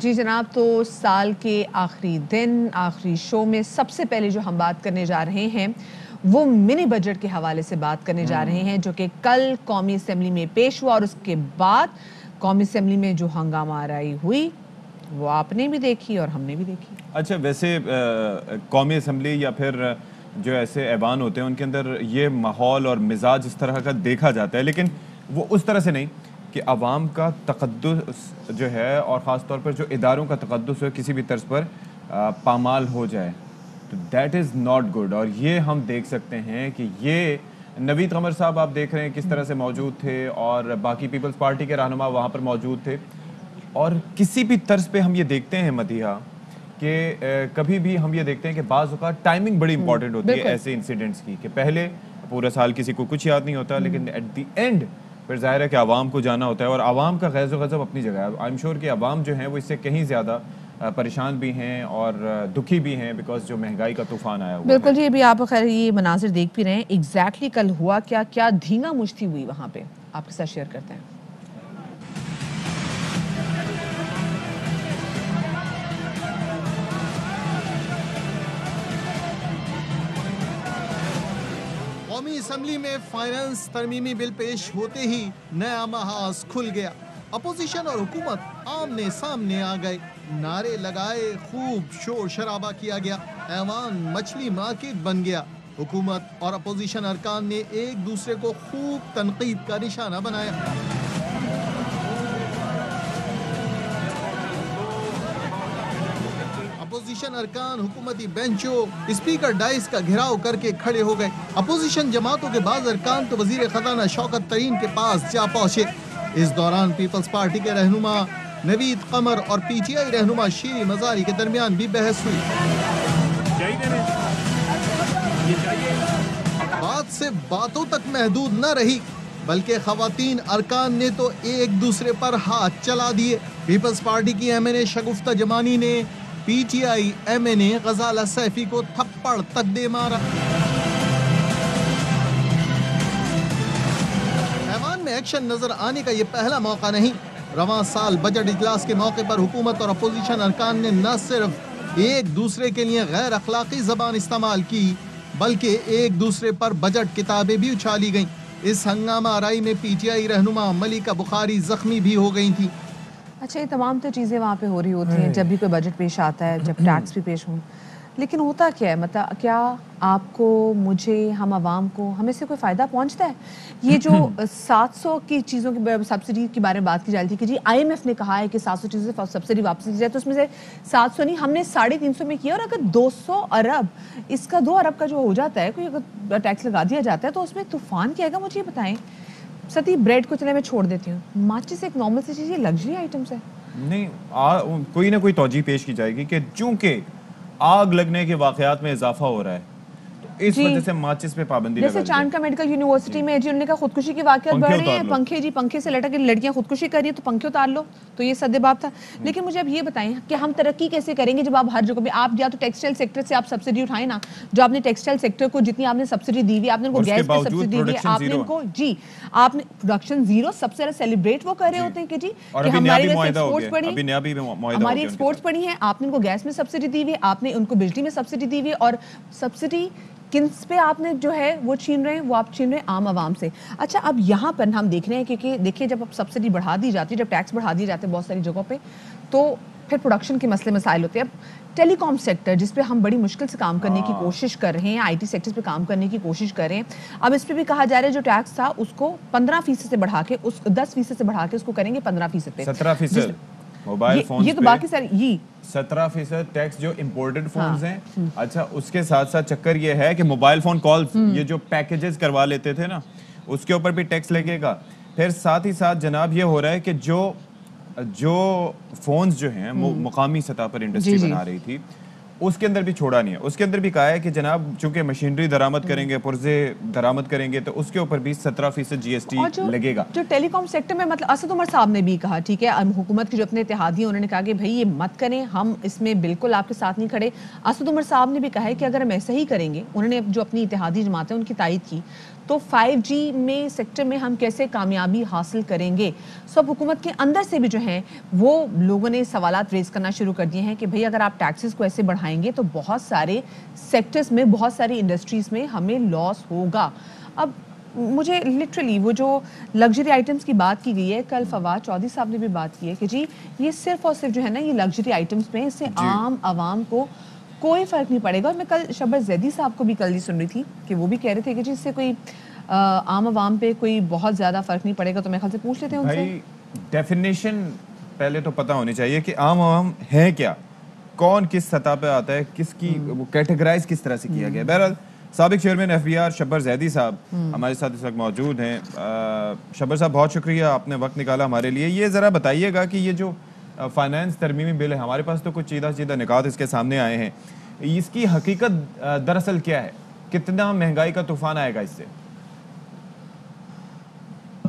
جی جناب، تو سال کے آخری دن آخری شو میں سب سے پہلے جو ہم بات کرنے جا رہے ہیں وہ منی بجٹ کے حوالے سے بات کرنے جا رہے ہیں، جو کہ کل قومی اسمبلی میں پیش ہوا، اور اس کے بعد قومی اسمبلی میں جو ہنگامہ آرائی ہوئی وہ آپ نے بھی دیکھی اور ہم نے بھی دیکھی۔ اچھا، ویسے قومی اسمبلی یا پھر جو ایسے ایوان ہوتے ہیں ان کے اندر یہ ماحول اور مزاج اس طرح کا دیکھا جاتا ہے، لیکن وہ اس طرح سے نہیں کہ عوام کا تقدس جو ہے اور خاص طور پر جو اداروں کا تقدس ہے کسی بھی طرز پر پامال ہو جائے، تو دیٹ از ناٹ گڈ۔ اور یہ ہم دیکھ سکتے ہیں کہ یہ نوید قمر صاحب آپ دیکھ رہے ہیں کس طرح سے موجود تھے، اور باقی پیپلز پارٹی کے رہنما وہاں پر موجود تھے، اور کسی بھی طرز پہ ہم یہ دیکھتے ہیں مدیحہ کہ کبھی بھی ہم یہ دیکھتے ہیں کہ بعض اوقات ٹائمنگ بڑی امپورٹنٹ ہوتی ہے ایسے انسیڈنٹس کی، کہ پہلے پورا سال کسی کو کچھ یاد نہیں ہوتا، لیکن ایٹ دی اینڈ پھر ظاہر ہے کہ عوام کو جانا ہوتا ہے، اور عوام کا غیظ و غضب اپنی جگہ ہے۔ آئی ایم شیور کہ عوام جو ہیں وہ اس سے کہیں زیادہ پریشان بھی ہیں اور دکھی بھی ہیں، بیکاز جو مہنگائی کا طوفان آیا ہوا ہے۔ بالکل جی، ابھی آپ خیر یہ مناظر دیکھ بھی رہے ہیں، ایگزیکٹلی کل ہوا کیا دھینگا مشتی ہوئی وہاں پہ، آپ کے ساتھ شیئر کرتے ہیں۔ قومی اسمبلی میں فائنانس ترمیمی بل پیش ہوتے ہی نیا محاذ کھل گیا۔ اپوزیشن اور حکومت آمنے سامنے آ گئے، نعرے لگائے، خوب شور شرابہ کیا گیا، ایوان مچھلی مارکیٹ بن گیا۔ حکومت اور اپوزیشن ارکان نے ایک دوسرے کو خوب تنقید کا نشانہ بنایا۔ اپوزیشن ارکان حکومتی بینچوں، اسپیکر ڈائس کا گھیراؤ کر کے کھڑے ہو گئے۔ اپوزیشن جماعتوں کے بعض ارکان تو وزیر خزانہ شوکت ترین کے پاس جا پہنچے۔ اس دوران پیپلز پارٹی کے رہنما نوید قمر اور پی ٹی آئی رہنما شیریں مزاری کے درمیان بھی بحث ہوئی۔ بات سے باتوں تک محدود نہ رہی، بلکہ خواتین ارکان نے تو ایک دوسرے پر ہاتھ چلا دیے۔ پیپلز پارٹی کی M N A Shagufta Jumani نے P T I M N A Ghazala Saifi کو تھپڑ تک دے مارا۔ ایوان میں ایکشن نظر آنے کا یہ پہلا موقع نہیں۔ رواں سال بجٹ اجلاس کے موقع پر حکومت اور اپوزیشن ارکان نے نہ صرف ایک دوسرے کے لیے غیر اخلاقی زبان استعمال کی، بلکہ ایک دوسرے پر بجٹ کتابیں بھی اچھالی گئیں۔ اس ہنگامہ آرائی میں پی ٹی آئی رہنما ملکہ بخاری زخمی بھی ہو گئی تھیں۔ اچھا، یہ تمام تو چیزیں وہاں پہ ہو رہی ہوتی ہیں جب بھی کوئی بجٹ پیش آتا ہے، جب ٹیکس بھی پیش ہوں، لیکن ہوتا کیا ہے؟ مطلب کیا آپ کو، مجھے، ہم عوام کو، ہمیں سے کوئی فائدہ پہنچتا ہے؟ یہ جو 700 کی چیزوں کی سبسڈی کے بارے میں بات کی جا رہی تھی کہ جی آئی ایم ایف نے کہا ہے کہ 700 چیزوں سے سبسڈی واپس کی جائے، تو اس میں سے 700 نہیں، ہم نے 350 میں کیا، اور اگر 200 ارب اس کا 2 ارب کا جو ہو جاتا ہے، کوئی اگر ٹیکس لگا دیا جاتا ہے تو اس میں طوفان کیا گا؟ مجھے یہ بتائیں۔ ستی بریڈ کو چلے میں چھوڑ دیتی ہوں، ماچس ایک نارمل سی چیز، یہ لگژری آئٹمس ہے۔ نہیں، کوئی نہ کوئی توجہ پیش کی جائے گی کہ چونکہ آگ لگنے کے واقعات میں اضافہ ہو رہا ہے تو اس وجہ سے ماچس پہ پابندی لگا دی۔ جیسے چانکہ میڈیکل یونیورسٹی میں جی انہوں نے کہا خودکشی کے واقعات بڑھ رہے ہیں، پنکھے جی پنکھے سے لٹک کے لڑکیاں خودکشی کر رہی ہیں تو پنکھے اتار لو، تو یہ سد باب تھا۔ لیکن مجھے اب یہ بتائیں کہ ہم ترقی کیسے کریں گے جب آپ ہر جگہ پہ، آپ یا تو ٹیکسٹائل سیکٹر سے آپ سبسڈی اٹھائیں نا، جو آپ نے ٹیکسٹائل سیکٹر کو جتنی آپ نے سبسڈی دی ہوئی، آپ نے ان کو گیس پہ سبسڈی دی ہوئی، آپ نے ان کو جی آپ نے پروڈکشن زیرو سب سے زیادہ سیلیبریٹ وہ کر رہے ہوتے ہیں کہ جی کہ ہماری ایکسپورٹس بڑھی ہیں، آپ نے ان کو گیس میں سبسڈی دی ہوئی ہے، آپ نے ان کو بجلی میں سبسڈی دی ہوئی ہے، اور سبسڈی کنس پہ آپ نے جو ہے وہ چھین رہے ہیں، وہ آپ چھین رہے ہیں عام عوام سے۔ اچھا، اب یہاں پر ہم دیکھ رہے ہیں کیونکہ دیکھیں جب اب سبسڈی بڑھا دی جاتی ہے، جب ٹیکس بڑھا دیے جاتے ہیں بہت ساری جگہوں پہ، تو پھر پروڈکشن کے مسئلے مسائل ہوتے ہیں۔ اب ٹیلی کام سیکٹر جس پہ ہم بڑی مشکل سے کام کرنے کی کوشش کر رہے ہیں، آئی ٹی سیکٹر پہ کام کرنے کی کوشش کر رہے ہیں، اب اس پہ بھی کہا جا رہا ہے جو ٹیکس تھا اس کو 15% سے بڑھا کے 10% سے بڑھا کے اس کو کریں گے 15% پہ، 17%۔ موبائل فونز یہ تو باقی ساری یہ 17% ٹیکس جو امپورٹڈ فونز ہیں۔ اچھا، اس کے ساتھ ساتھ چکر یہ ہے کہ موبائل فون کالز یہ جو پیکیجز کروا لیتے تھے نا، اس کے اوپر بھی ٹیکس لگے گا۔ پھر ساتھ ہی ساتھ جناب یہ ہو رہا ہے کہ جو فونز جو ہیں مقامی سطح پر انڈسٹری بنا رہی تھی اس کے اندر بھی چھوڑا نہیں ہے، اس کے اندر بھی کہا ہے کہ جناب چونکہ مشینری درآمد کریں گے، پرزے درآمد کریں گے، تو اس کے اوپر بھی 17% جی ایس ٹی لگے گا۔ جو ٹیلی کام سیکٹر میں مطلب اسد عمر صاحب نے بھی کہا، ٹھیک ہے، حکومت کے جو اپنے اتحادی ہیں انہوں نے کہا کہ بھائی یہ مت کریں، ہم اس میں بالکل آپ کے ساتھ نہیں کھڑے۔ اسد عمر صاحب نے بھی کہا ہے کہ اگر ہم ایسا ہی کریں گے، انہوں نے جو اپنی اتحادی جماعتیں ان کی تائید کی، تو 5G میں سیکٹر میں ہم کیسے کامیابی حاصل کریں گے. سب حکومت کے اندر سے بھی جو ہیں وہ لوگوں نے سوالات ریز کرنا شروع کر دیے ہیں کہ بھئی اگر آپ ٹیکسز کو ایسے بڑھائیں گے تو بہت سارے سیکٹرز میں, بہت ساری انڈسٹریز میں ہمیں لاس ہوگا. اب مجھے لٹرلی وہ جو لگژری آئٹمس کی بات کی گئی ہے, کل فواد چودھری صاحب نے بھی بات کی ہے کہ جی یہ صرف اور صرف جو ہے نا یہ لگژری آئٹمس میں, اس سے عام عوام کو کوئی فرق نہیں پڑے گا. اور میں کل شبر زیدی صاحب کو بھی کل ہی سن رہی تھی کہ وہ بھی کہہ رہے تھے کہ جی اس سے کوئی عام عوام پہ کوئی بہت زیادہ فرق نہیں پڑے گا. تو میں خیال سے پوچھ لیتے ہیں ان سے. بھائی ڈیفینیشن پہلے تو پتہ ہونی چاہیے کہ عام عوام ہے کیا, کون کس سطح پہ آتا ہے, کس کی وہ کیٹیگرائز کس طرح سے کیا گیا. بہرحال سابق چیئرمین FBR شبر زیدی صاحب ہمارے ساتھ اس وقت موجود ہیں. شبر صاحب بہت شکریہ, آپ نے وقت نکالا ہمارے لیے. یہ ذرا بتائیے گا کہ یہ جو فائنانس ترمیمی بل ہے, ہمارے پاس تو کچھ چیدہ نکات اس کے سامنے آئے ہیں, اس کی حقیقت دراصل کیا ہے؟ کتنا مہنگائی کا طوفان آئے گا اس سے؟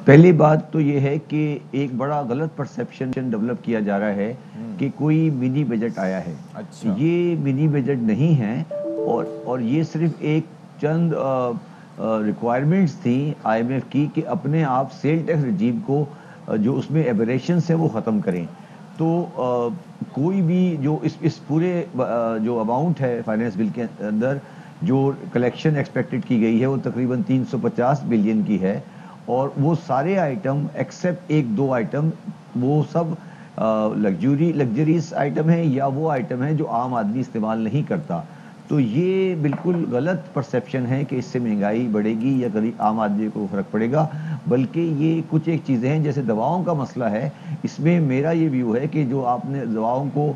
پہلی بات تو یہ ہے کہ ایک بڑا غلط پرسیپشن ڈیولپ کیا جا رہا ہے کہ کوئی منی بجٹ آیا ہے. یہ منی بجٹ نہیں ہے, اور یہ صرف ایک چند ریکوائرمنٹس تھیں IMF کی کہ اپنے آپ سیل ٹیکس رجیم کو جو اس میں ایبریشنس ہیں وہ ختم کریں. تو کوئی بھی جو اس پورے جو اماؤنٹ ہے فائنانس بل کے اندر جو کلیکشن ایکسپیکٹڈ کی گئی ہے وہ تقریباً 350 بلین کی ہے, اور وہ سارے آئٹم ایکسیپٹ ایک دو آئٹم وہ سب لگژریز آئٹم ہیں یا وہ آئٹم ہیں جو عام آدمی استعمال نہیں کرتا. تو یہ بالکل غلط پرسیپشن ہے کہ اس سے مہنگائی بڑھے گی یا غریب عام آدمی کو فرق پڑے گا, بلکہ یہ کچھ ایک چیزیں ہیں جیسے دواؤں کا مسئلہ ہے. اس میں میرا یہ ویو ہے کہ جو آپ نے دواؤں کو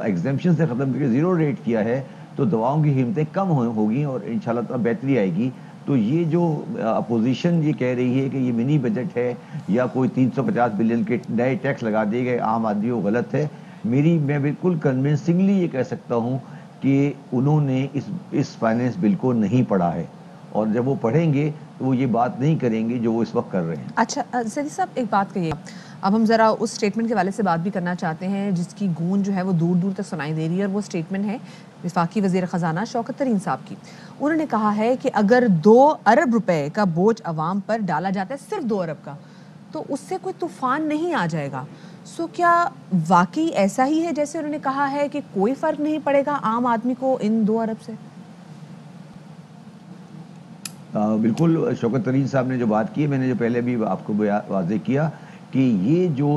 ایگزیمپشن سے ختم کر کے زیرو ریٹ کیا ہے تو دواؤں کی قیمتیں کم ہوگی اور انشاءاللہ تعالی بہتری آئے گی. تو یہ جو اپوزیشن یہ کہہ رہی ہے کہ یہ منی بجٹ ہے یا کوئی 350 بلین کے نئے ٹیکس لگا دیے گئے عام آدمی کو, غلط ہے. میں بالکل کنونسنگلی یہ کہہ سکتا ہوں کہ انہوں نے اس فائنانس بل کو نہیں پڑھا ہے, اور جب وہ پڑھیں گے تو وہ یہ بات نہیں کریں گے جو وہ اس وقت کر رہے ہیں. اچھا زیدی صاحب ایک بات کہیے, اب ہم ذرا اس سٹیٹمنٹ کے حوالے سے بات بھی کرنا چاہتے ہیں جس کی گونج جو ہے وہ دور دور تک سنائی دے رہی ہے, اور وہ سٹیٹمنٹ ہے وفاقی وزیر خزانہ شوکت طرین صاحب کی. انہوں نے کہا ہے کہ اگر 2 ارب روپے کا بوجھ عوام پر ڈالا جاتا ہے, صرف 2 ارب کا, تو اس سے کوئی طوفان نہیں آ جائے گا. سو کیا واقعی ایسا ہی ہے جیسے انہوں نے کہا ہے کہ کوئی فرق نہیں پڑے گا عام آدمی کو ان 2 ارب سے؟ بالکل شوکت طرین صاحب نے جو بات کی ہے, میں نے جو پہلے بھی آپ کو واضح کیا کہ یہ جو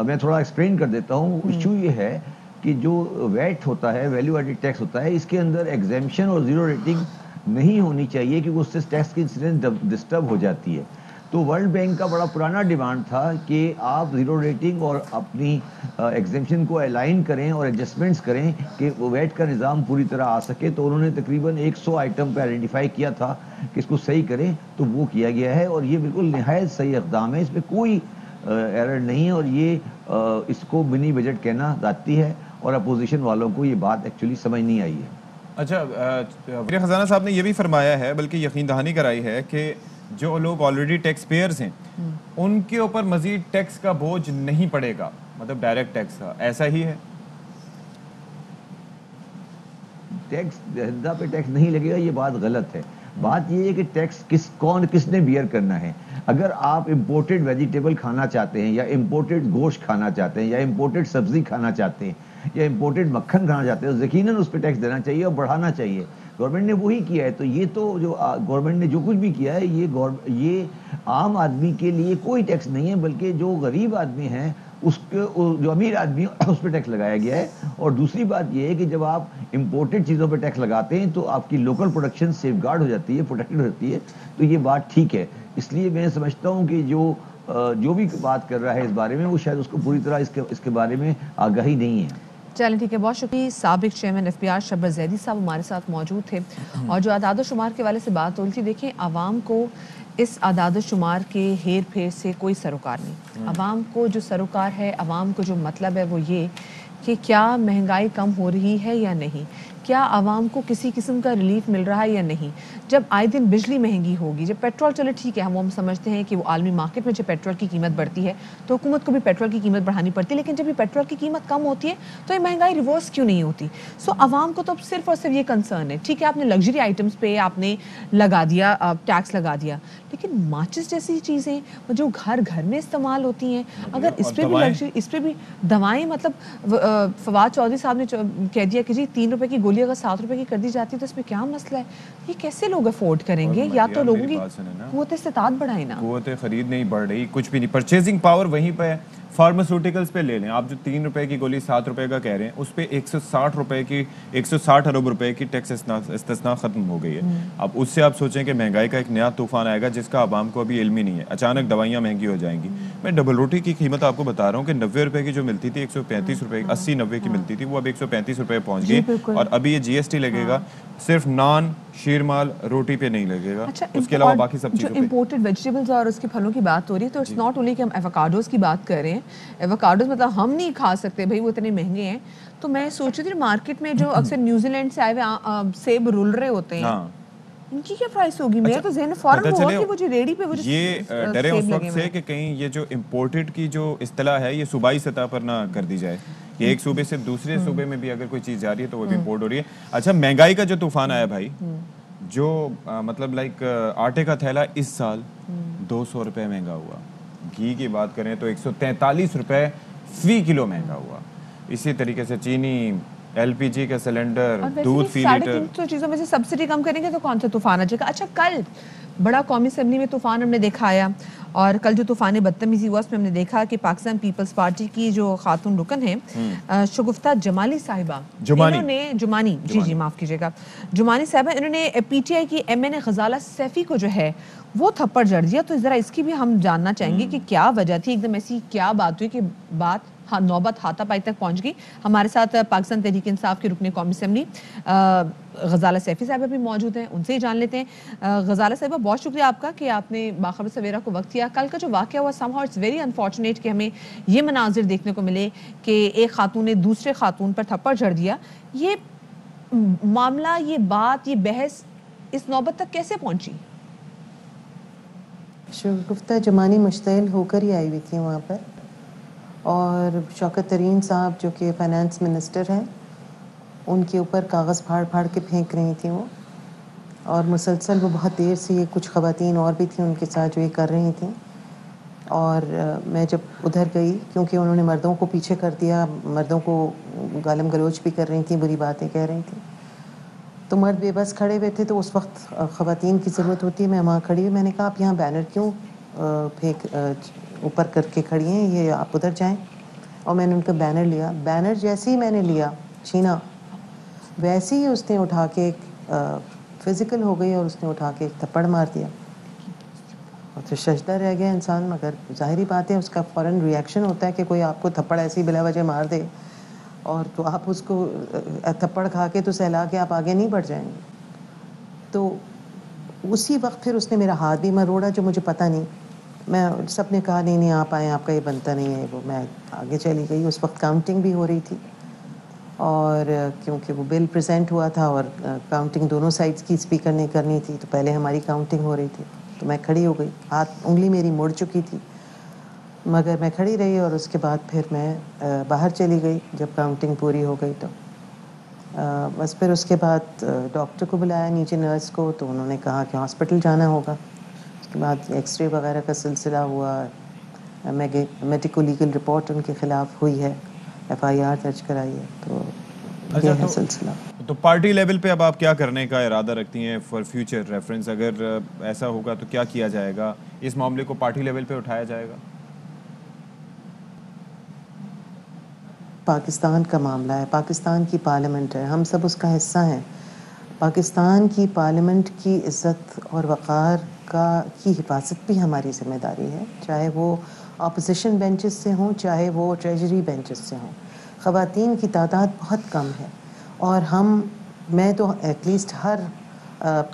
میں تھوڑا ایکسپلین کر دیتا ہوں. ایشو یہ ہے کہ جو ویٹ ہوتا ہے, ویلیو ایڈڈ ٹیکس ہوتا ہے, اس کے اندر ایگزیمپشن اور زیرو ریٹنگ نہیں ہونی چاہیے کیونکہ اس سے ٹیکس کی انسیڈنس ڈسٹرب ہو جاتی ہے. تو ورلڈ بینک کا بڑا پرانا ڈیمانڈ تھا کہ آپ زیرو ریٹنگ اور اپنی ایگزیمپشن کو الائن کریں اور ایڈجسٹمنٹس کریں کہ وہ ویٹ کا نظام پوری طرح آ سکے. تو انہوں نے تقریباً 100 آئٹم پہ آئیڈینٹیفائی کیا تھا کہ اس کو صحیح کریں, تو وہ کیا گیا ہے, اور یہ بالکل نہایت صحیح اقدام ہے, اس میں کوئی ایرر نہیں ہے. اور یہ اس کو منی بجٹ کہنا ذاتی ہے, اور اپوزیشن والوں کو یہ بات ایکچولی سمجھ نہیں آئی ہے. اچھا وزیر خزانہ صاحب نے یہ بھی فرمایا ہے, بلکہ یقین دہانی کرائی ہے کہ جو لوگ آلریڈی ٹیکس پیئرز ہیں ان کے اوپر مزید ٹیکس کا بوجھ نہیں پڑے گا, مطلب ڈائریکٹ ٹیکس کا. ایسا ہی ہے؟ ٹیکس دہندہ پہ ٹیکس نہیں لگے گا, یہ بات غلط ہے. بات یہ ہے کہ ٹیکس کس نے بیئر کرنا ہے. اگر آپ امپورٹڈ ویجیٹیبل کھانا چاہتے ہیں, یا امپورٹڈ گوشت کھانا چاہتے ہیں, یا امپورٹڈ سبزی کھانا چاہتے ہیں, یا امپورٹڈ مکھن کھانا چاہتے ہیں, تو یقیناً اس پہ ٹیکس دینا چاہیے اور بڑھانا چاہیے. گورنمنٹ نے وہی کیا ہے. تو یہ تو جو گورنمنٹ نے جو کچھ بھی کیا ہے یہ عام آدمی کے لیے کوئی ٹیکس نہیں ہے, بلکہ جو غریب آدمی ہیں اس کے, جو امیر آدمی ہے اس پہ ٹیکس لگایا گیا ہے. اور دوسری بات یہ ہے کہ جب آپ امپورٹڈ چیزوں پہ ٹیکس لگاتے ہیں تو آپ کی لوکل پروڈکشن سیف گارڈ ہو جاتی ہے, پروٹیکٹڈ ہوتی ہے. تو یہ بات ٹھیک ہے. اس لیے میں سمجھتا ہوں کہ جو بھی بات کر رہا ہے اس بارے میں, وہ شاید اس کو پوری طرح اس کے بارے میں آگاہی نہیں ہے. چلیں ٹھیک ہے, بہت شکریہ. سابق چیئرمین FBR شبر زیدی صاحب ہمارے ساتھ موجود تھے, اور جو اعداد و شمار کے والے سے بات ہو رہی تھی, دیکھیں عوام کو اس اعداد و شمار کے ہیر پھیر سے کوئی سروکار نہیں. عوام کو جو سروکار ہے, عوام کو جو مطلب ہے وہ یہ کہ کیا مہنگائی کم ہو رہی ہے یا نہیں, کیا عوام کو کسی قسم کا ریلیف مل رہا ہے یا نہیں. جب آئے دن بجلی مہنگی ہوگی, جب پیٹرول, چلے ٹھیک ہے ہم سمجھتے ہیں کہ وہ عالمی مارکیٹ میں جب پیٹرول کی قیمت بڑھتی ہے تو حکومت کو بھی پیٹرول کی قیمت بڑھانی پڑتی ہے, لیکن جب یہ پیٹرول کی قیمت کم ہوتی ہے تو یہ مہنگائی ریورس کیوں نہیں ہوتی. سو عوام کو تو صرف اور صرف یہ کنسرن ہے, ٹھیک ہے آپ نے لگژری آئٹمس پہ آپ نے لگا دیا, ٹیکس لگا دیا, لیکن ماچس جیسی چیزیں جو گھر گھر میں استعمال ہوتی ہیں, اگر اس پہ بھی لگژری, اس پہ بھی دوائیں, مطلب فواد چودھری صاحب نے کہہ دیا کہ جی 3 روپے کی گولی اگر 7 روپے کی کر دی جاتی ہے تو اس میں کیا مسئلہ ہے. یہ کیسے لوگ افورڈ کریں گے؟ یا تو لوگوں کی قوت استطاعت بڑھائیں نا. قوت خرید نہیں بڑھ رہی, کچھ بھی نہیں, پرچیزنگ پاور وہیں پہ ہے. فارماسیوٹیکلس پہ لے لیں آپ, جو 3 روپے کی گولی 7 روپے کا کہہ رہے ہیں, اس پہ 160 روپے کی 160 ارب روپے کی ٹیکس استثناء ختم ہو گئی ہے. اب اس سے آپ سوچیں کہ مہنگائی کا ایک نیا طوفان آئے گا جس کا عوام کو ابھی علم ہی نہیں ہے. اچانک دوائیاں مہنگی ہو جائیں گی. میں ڈبل روٹی کی قیمت آپ کو بتا رہا ہوں کہ 90 روپے کی جو ملتی تھی 135 روپے, 80-90 کی ملتی تھی, وہ اب 135 روپے پہنچ گئی. اور ابھی یہ جی ایس ٹی لگے گا, صرف نان, شیرمال, روٹی پہ نہیں لگے گا, اس کے علاوہ باقی سب چیزوں پہ. جو امپورٹڈ ویجیٹیبلز اور اس کے پھلوں کی بات ہو رہی ہے تو اٹس ناٹ اونلی کہ ہم ایووکاڈوز کی بات کر رہے ہیں. ایووکاڈوز مطلب ہم نہیں کھا سکتے بھائی, وہ اتنے مہنگے ہیں. تو میں سوچ رہی تھی مارکیٹ میں جو اکثر نیوزی لینڈ سے آئے ہوئے سیب رول رہے ہوتے ہیں, ان کی کیا پرائس ہوگی؟ میرا تو ذہن فوراً ہوا کہ وہ جو ریڈی پہ وہ یہ ڈرے اس وقت سے کہ کہیں یہ جو امپورٹڈ کی جو اصطلاح ہے یہ صوبائی سطح پر نہ کر دی جائے, کہ ایک صوبے سے دوسرے صوبے میں بھی اگر کوئی چیز جا رہی ہے تو وہ بھی امپورٹ ہو رہی ہے. اچھا, مہنگائی کا جو طوفان آیا بھائی, جو مطلب لائک آٹے کا تھیلا اس سال 200 روپے مہنگا ہوا, گھی کی بات کریں تو 143 روپے فی کلو مہنگا ہوا. اسی طریقے سے چینی, ایل پی جی کا سلنڈر, دودھ فی لیٹر, 350 چیزوں میں سے سبسڈی کم کریں گے تو کون سا طوفان آ جائے گا. اچھا, کل بڑا قومی اسمبلی میں طوفان ہم نے دیکھا آیا, اور کل جو طوفان بدتمیزی ہوا اس میں ہم نے دیکھا کہ پاکستان پیپلز پارٹی کی جو خاتون رکن ہیں شگفتہ جمالی صاحبہ, انہوں نے جمانی معاف کیجیے گا, جمانی صاحبہ, انہوں نے پی ٹی آئی کی M N A Ghazala Saifi کو جو ہے وہ تھپڑ جڑ دیا. تو ذرا اس کی بھی ہم جاننا چاہیں گے کہ کیا وجہ تھی, ایک دم ایسی کیا بات ہوئی کہ بات نوبت ہاتھا پائی تک پہنچ گئی. ہمارے ساتھ پاکستان تحریک انصاف کے رکن قومی اسمبلی غزالہ سیفی صاحبہ بھی موجود ہیں, ان سے ہی جان لیتے ہیں. غزالہ صاحبہ, بہت شکریہ آپ کا کہ آپ نے باخبر سویرا کو وقت دیا. کل کا جو واقعہ ہوا, somehow it's very unfortunate کہ ہمیں یہ مناظر دیکھنے کو ملے کہ ایک خاتون نے دوسرے خاتون پر تھپڑ جڑ دیا. یہ معاملہ, یہ بات, یہ بحث اس نوبت تک کیسے پہنچی؟ شگفتہ جمانی مشتعل ہو کر ہی آئی ہوئی تھی وہاں پر, اور شوکت ترین صاحب جو کہ فائنانس منسٹر ہیں ان کے اوپر کاغذ پھاڑ پھاڑ کے پھینک رہی تھیں وہ, اور مسلسل وہ بہت دیر سے, یہ کچھ خواتین اور بھی تھیں ان کے ساتھ جو یہ کر رہی تھیں. اور میں جب ادھر گئی, کیونکہ انہوں نے مردوں کو پیچھے کر دیا, مردوں کو گالم گلوچ بھی کر رہی تھیں, بری باتیں کہہ رہی تھیں, تو مرد بے بس کھڑے ہوئے تھے. تو اس وقت خواتین کی ضرورت ہوتی ہے, میں وہاں کھڑی ہوئی, میں نے کہا آپ یہاں بینر کیوں پھینک اوپر کر کے کھڑی ہیں, یہ آپ ادھر جائیں. اور میں نے ان کا بینر لیا, بینر جیسے ہی میں نے لیا چھینا, ویسے ہی اس نے اٹھا کے فزیکل ہو گئی, اور اس نے اٹھا کے ایک تھپڑ مار دیا. اور تو شجدہ رہ گیا انسان, مگر ظاہری بات ہے اس کا فوراً ریئیکشن ہوتا ہے کہ کوئی آپ کو تھپڑ ایسی بلا وجہ مار دے, اور تو آپ اس کو تھپڑ کھا کے تو سہلا کے آپ آگے نہیں بڑھ جائیں گے. تو اسی وقت پھر اس نے میرا ہاتھ بھی مروڑا, جو مجھے پتہ نہیں, میں سب نے کہا نہیں آپ آئیں, آپ کا یہ بنتا نہیں ہے. وہ میں آگے چلی گئی. اس وقت کاؤنٹنگ بھی ہو رہی تھی, اور کیونکہ وہ بل پریزنٹ ہوا تھا اور کاؤنٹنگ دونوں سائڈز کی اسپیکر نے کرنی تھی, تو پہلے ہماری کاؤنٹنگ ہو رہی تھی. تو میں کھڑی ہو گئی, انگلی میری مڑ چکی تھی, مگر میں کھڑی رہی, اور اس کے بعد پھر میں باہر چلی گئی جب کاؤنٹنگ پوری ہو گئی. تو بس پھر اس کے بعد ڈاکٹر کو بلایا, نیچے نرس کو, تو انہوں نے کہا کہ ہاسپٹل جانا ہوگا. اس کے بعد ایکس رے وغیرہ کا سلسلہ ہوا, میڈیکو لیگل رپورٹ ان کے خلاف ہوئی ہے, ایف آئی آر درج کرائی ہے. تو یہ ہے سلسلہ. تو پارٹی لیول پہ اب آپ کیا کرنے کا ارادہ رکھتی ہیں فار فیوچر ریفرنس؟ اگر ایسا ہوگا تو کیا کیا جائے گا؟ اس معاملے کو پارٹی لیول پہ اٹھایا جائے گا؟ پاکستان کا معاملہ ہے, پاکستان کی پارلیمنٹ ہے, ہم سب اس کا حصہ ہیں. پاکستان کی پارلیمنٹ کی عزت اور وقار کی حفاظت بھی ہماری ذمہ داری ہے, چاہے وہ اپوزیشن بینچز سے ہوں, چاہے وہ ٹریجری بینچز سے ہوں. خواتین کی تعداد بہت کم ہے, اور میں تو ایٹ لیسٹ ہر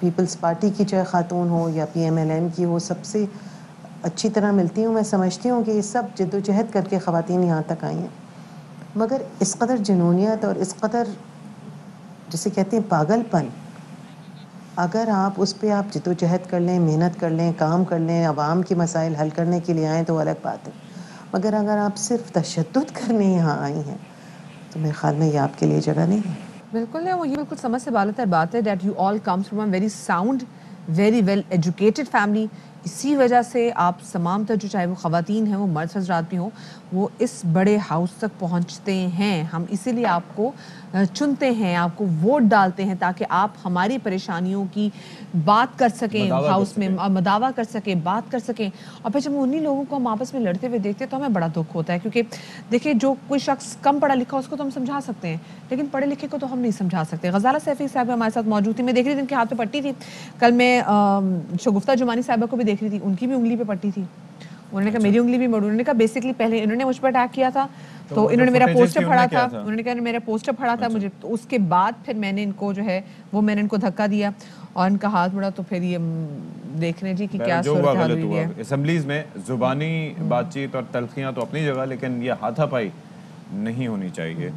پیپلز پارٹی کی چاہے خاتون ہو یا پی ایم ایل این کی ہو, سب سے اچھی طرح ملتی ہوں. میں سمجھتی ہوں کہ یہ سب جد و جہد کر کے خواتین یہاں تک آئی ہیں, مگر اس قدر جنونیت اور اس قدر جسے کہتے ہیں پاگل پن. اگر آپ اس پہ آپ جدوجہد کر لیں, محنت کر لیں, کام کر لیں, عوام کے مسائل حل کرنے کے لیے آئیں تو وہ الگ بات ہے, مگر اگر آپ صرف تشدد کرنے یہاں آئی ہیں تو میرے خیال میں یہ آپ کے لیے جگہ نہیں ہے. بالکل ہے, وہ یہ بالکل سمجھ سے بالاتر بات ہے that you all comes from a very sound, very well educated family. اسی وجہ سے آپ تمام تر جو چاہے وہ خواتین ہیں, وہ مرد حضرات بھی ہوں, وہ اس بڑے ہاؤس تک پہنچتے ہیں. ہم اسی لیے آپ کو چنتے ہیں, آپ کو ووٹ ڈالتے ہیں تاکہ آپ ہماری پریشانیوں کی بات کر سکیں ہاؤس میں, مداوا کر سکیں, بات کر سکیں. اور پھر جب انہی لوگوں کو ہم آپس میں لڑتے ہوئے دیکھتے ہیں تو ہمیں بڑا دکھ ہوتا ہے, کیونکہ دیکھیں جو کوئی شخص کم پڑھا لکھا اس کو تو ہم سمجھا سکتے ہیں, لیکن پڑھے لکھے کو تو ہم نہیں سمجھا سکتے. غزالہ سیفی صاحب ہمارے ساتھ موجود تھی, میں دیکھ رہی تھی ان کے ہاتھ پہ پٹی تھی. کل میں شگفتہ جمانی صاحبہ کو بھی دیکھ رہی تھی, ان کی بھی انگلی پہ پٹی تھی. انہوں نے کہا میری انگلی بھی مڑ, انہوں نے کہا بیسکلی پہلے انہوں نے مجھ پر اٹیک کیا تھا تو انہوں نے میرا پوسٹر پڑھا تھا, انہوں نے کہا میرا پوسٹر پڑھا تھا مجھے, تو اس کے بعد پھر میں نے ان کو جو ہے وہ میں نے ان کو دھکا دیا اور ان کا ہاتھ مڑا, تو پھر یہ دیکھ رہے جی کہ کیا صورتحال ہوئی ہے. اسمبلیز میں زبانی بات چیت اور تلخیاں تو اپنی جگہ, لیکن یہ ہاتھا پائی نہیں ہونی چاہیے.